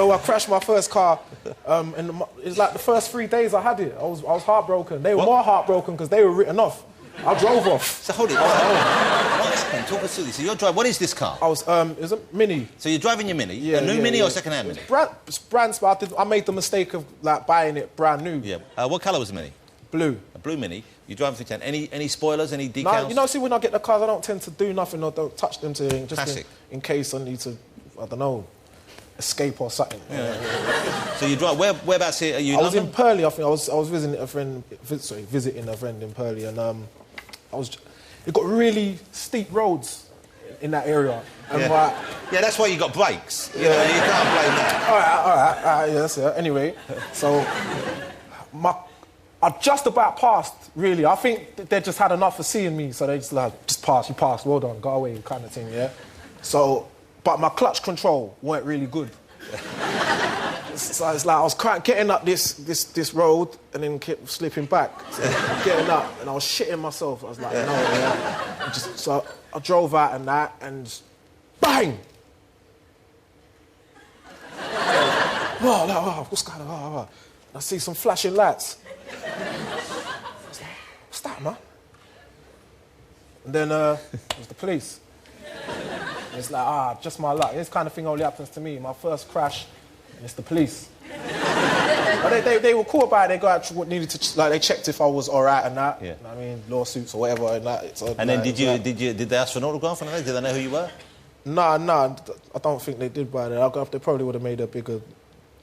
I crashed my first car, and it's like the first 3 days I had it. I was heartbroken. They were more heartbroken because they were written off. I drove off. So hold it. What's happening? Talk us through this. So you're driving. What is this car? It was a Mini. So you're driving your Mini? Yeah, a new Mini or second-hand Mini? It's brand spanking. I made the mistake of like buying it brand new. Yeah. What colour was the Mini? Blue. A blue Mini. You're driving through town. Any spoilers? Any decals? No, you know, see, when I get the cars, I don't tend to do nothing or don't touch them just in case I need to, I don't know, escape or something. Yeah. So you drive. Whereabouts here are you? I was in Purley. I think I was visiting a friend. Visiting a friend in Purley, and it got really steep roads in that area. And yeah, that's why you got brakes. You know, you can't blame that. All right, yes, yeah. Anyway, so I just about passed, really. I think they just had enough of seeing me, so they just like, just pass, you passed, well done, go away, kind of thing, yeah? So, but my clutch control weren't really good. So it's like I was getting up this road and then kept slipping back. So getting up and I was shitting myself. I was like, no, yeah. So I drove out and that and bang! What's going on? I see some flashing lights. What's that, man? And then it was the police. And it's like, just my luck. This kind of thing only happens to me. My first crash, and it's the police. But they were cool about it. They got what needed to, like, they checked if I was all right and that. Yeah. I mean, lawsuits or whatever and that. So, and then did they ask for an autograph? Did they know who you were? No, I don't think they did by that. They probably would have made a bigger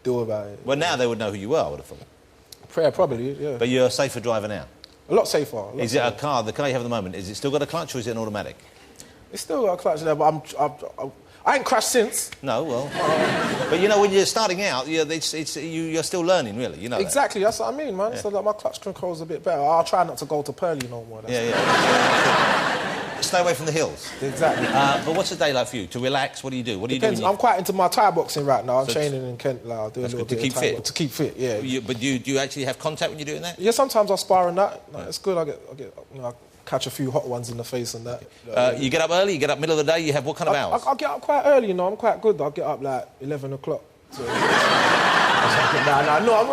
deal about it. Well, now they would know who you were, I would have thought. Probably, yeah. But you're a safer driver now? A lot safer. Is it a car, the car you have at the moment, is it still got a clutch or is it an automatic? It's still got a clutch there, but I ain't crashed since. No, well... but, you know, when you're starting out, you're still learning, really, you know exactly, that. That's what I mean, man. Yeah. So, like, my clutch control's a bit better. I'll try not to go to Purley no more. Stay away from the hills. Exactly. But what's a day like for you? To relax, what do you do? What do you do? I'm quite into my Thai boxing right now. I'm training in Kent. Like, I'll do a little bit of Thai boxing. To keep fit, yeah. But do you actually have contact when you're doing that? Yeah, sometimes I spar and that. Like, it's good. I catch a few hot ones in the face and that. You get up early? You get up middle of the day? You have what kind of hours? I get up quite early, you know. I'm quite good. I get up like 11 o'clock. So,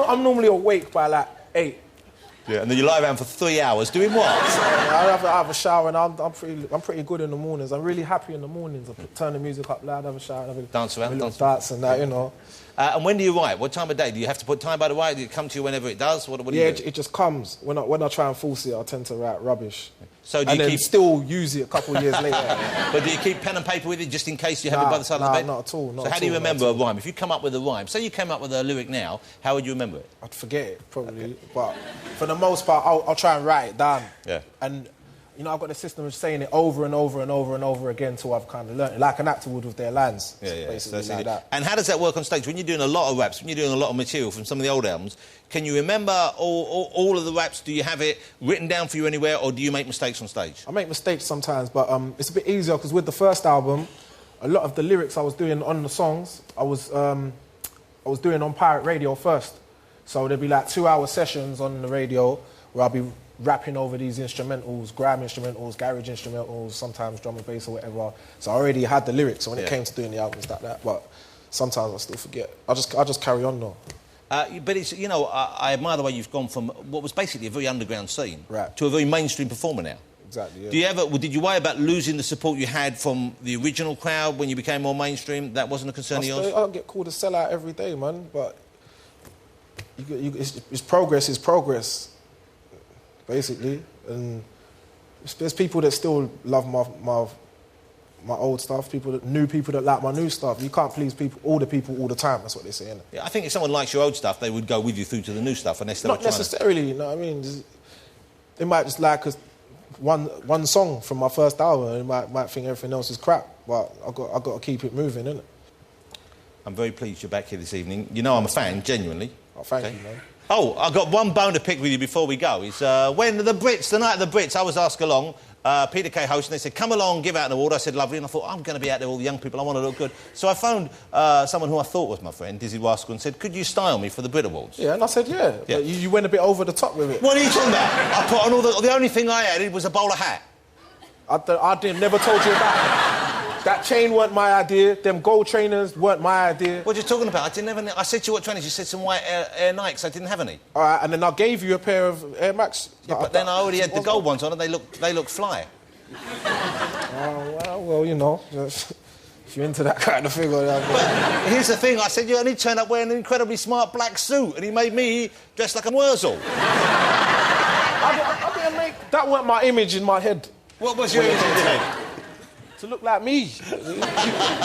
I'm normally awake by like 8. Yeah, and then you lie around for 3 hours doing what? I have a shower and I'm pretty good in the mornings. I'm really happy in the mornings. I turn the music up loud, have a shower, dance around, dance and that, you know. And when do you write? What time of day? Do you have to put time by the write? Do it come to you whenever it does? What do you do? It just comes. When I try and force it, I tend to write rubbish. So do you still use it a couple of years later. But do you keep pen and paper with it just in case you have it by the side of the bed? Not at all. So how do you remember a rhyme? If you come up with a rhyme, say you came up with a lyric now, how would you remember it? I'd forget it, probably. Okay. But for the most part, I'll try and write it down. Yeah. And, you know, I've got the system of saying it over and over and over and over again until I've kind of learned it, like an actor would with their lines. Yeah, basically like that. And how does that work on stage? When you're doing a lot of raps, when you're doing a lot of material from some of the old albums, can you remember all of the raps? Do you have it written down for you anywhere, or do you make mistakes on stage? I make mistakes sometimes, but it's a bit easier because with the first album, a lot of the lyrics I was doing on the songs, I was doing on pirate radio first. So there'd be like 2-hour sessions on the radio where I'll be rapping over these instrumentals, grime instrumentals, garage instrumentals, sometimes drum and bass or whatever. So I already had the lyrics, so when it came to doing the albums like that, but sometimes I still forget. I just carry on though. But it's, you know, I admire the way you've gone from what was basically a very underground scene to a very mainstream performer now. Exactly, yeah. Did you worry about losing the support you had from the original crowd when you became more mainstream? That wasn't a concern of yours? I get called a sellout every day, man, but it's progress, basically. And there's people that still love my old stuff, new people that like my new stuff. You can't please all the people all the time, that's what they say, innit? Yeah, I think if someone likes your old stuff, they would go with you through to the new stuff unless they were trying. Not necessarily, you know what I mean? They might just like one song from my first album and they might think everything else is crap, but I've got to keep it moving, innit? I'm very pleased you're back here this evening. You know I'm a fan, genuinely. Oh, thank you, man. Oh, I've got one bone to pick with you before we go. It's when the night of the Brits, I was asked along, Peter Kay hosting, they said, come along, give out an award. I said, lovely, and I thought, I'm going to be out there with all the young people, I want to look good. So I phoned someone who I thought was my friend, Dizzee Rascal, and said, could you style me for the Brit Awards? Yeah, and I said, yeah. But you went a bit over the top with it. What are you talking about? I put on all the only thing I added was a bowler hat. I never told you about it. That chain weren't my idea. Them gold trainers weren't my idea. What are you talking about? I didn't have any. I said to you what trainers. You said some white Air Nikes. I didn't have any. All right, and then I gave you a pair of Air Max. Yeah, but then I already had the gold ones on, and they look fly. Well, you know, if you're into that kind of thing. But here's the thing. I said you only turned up wearing an incredibly smart black suit, and he made me dress like a Wurzel. I didn't make... That weren't my image in my head. What was your image in your head? To look like me.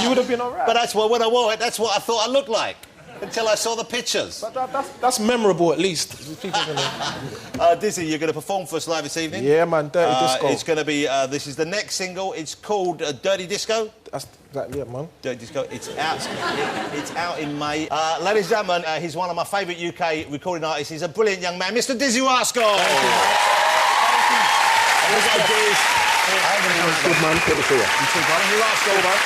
You would have been all right. But that's when I wore it, that's what I thought I looked like. Until I saw the pictures. But that's memorable, at least. People Dizzee, you're going to perform for us live this evening? Yeah, man, Dirty Disco. It's going to be, this is the next single. It's called Dirty Disco. That's exactly it, man. Dirty Disco. It's out in May. Ladies and gentlemen, he's one of my favourite UK recording artists. He's a brilliant young man, Mr. Dizzee Rascal. Thank you. Good man, good to see you. You too, man. Rascal, man.